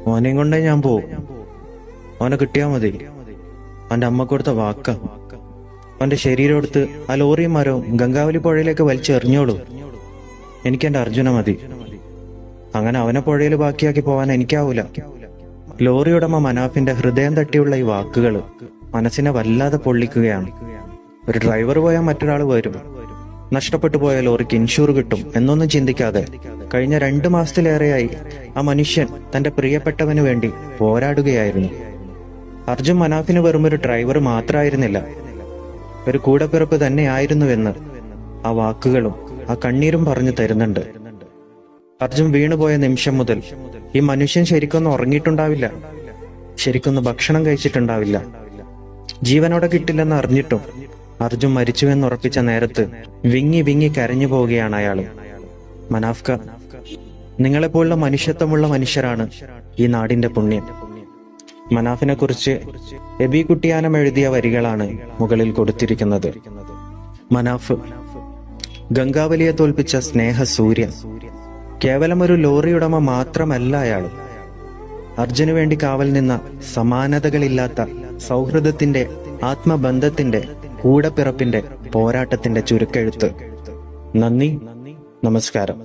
മോനെയും കൊണ്ടേ ഞാൻ പോവും. അവനെ കിട്ടിയാ മതി. അവന്റെ അമ്മ കൊടുത്ത വാക്ക. അവന്റെ ശരീരം എടുത്ത് ആ ലോറിയും മരവും ഗംഗാവലി പുഴയിലേക്ക് വലിച്ചെറിഞ്ഞോളൂ. എനിക്കെന്റെ അർജുന മതി. അങ്ങനെ അവനെ പുഴയിൽ ബാക്കിയാക്കി പോവാൻ എനിക്കാവൂല. ലോറി ഉടമ മനാഫിന്റെ ഹൃദയം തട്ടിയുള്ള ഈ വാക്കുകൾ മനസ്സിനെ വല്ലാതെ പൊള്ളിക്കുകയാണ്. ഒരു ഡ്രൈവർ പോയാൽ മറ്റൊരാൾ വരും, നഷ്ടപ്പെട്ടു പോയ ലോറിക്ക് ഇൻഷൂർ കിട്ടും എന്നൊന്നും ചിന്തിക്കാതെ കഴിഞ്ഞ 2 മാസത്തിലേറെയായി ആ മനുഷ്യൻ തന്റെ പ്രിയപ്പെട്ടവന് വേണ്ടി പോരാടുകയായിരുന്നു. അർജുൻ മനാഫിന് വെറുമൊരു ഡ്രൈവർ മാത്രമായിരുന്നില്ല, ഒരു കൂടപ്പിറപ്പ് തന്നെയായിരുന്നുവെന്ന് ആ വാക്കുകളും ആ കണ്ണീരും പറഞ്ഞു തരുന്നുണ്ട്. അർജുൻ വീണുപോയ നിമിഷം മുതൽ ഈ മനുഷ്യൻ ശരിക്കൊന്നും ഉറങ്ങിയിട്ടുണ്ടാവില്ല, ശരിക്കൊന്നും ഭക്ഷണം കഴിച്ചിട്ടുണ്ടാവില്ല. ജീവനോടെ കിട്ടില്ലെന്ന് അറിഞ്ഞിട്ടും അർജുൻ മരിച്ചുവെന്ന് ഉറപ്പിച്ച നേരത്ത് വിങ്ങി വിങ്ങി കരഞ്ഞു പോവുകയാണ് അയാള്. മനാഫ്ക, നിങ്ങളെപ്പോലുള്ള മനുഷ്യത്വമുള്ള മനുഷ്യരാണ് ഈ നാടിന്റെ പുണ്യം. മനാഫിനെ കുറിച്ച് എബി കുട്ടിയാനം എഴുതിയ വരികളാണ് മുകളിൽ കൊടുത്തിരിക്കുന്നത്. മനാഫ് ഗംഗാവലിയെ തോൽപ്പിച്ച സ്നേഹ സൂര്യൻ. കേവലം ഒരു ലോറി ഉടമ മാത്രമല്ല അയാൾ. അർജുന് വേണ്ടി കാവൽ നിന്ന സമാനതകളില്ലാത്ത സൗഹൃദത്തിന്റെ, ആത്മബന്ധത്തിന്റെ, കൂടപ്പിറപ്പിന്റെ, പോരാട്ടത്തിന്റെ ചുരുക്കെഴുത്ത്. നന്ദി, നമസ്കാരം.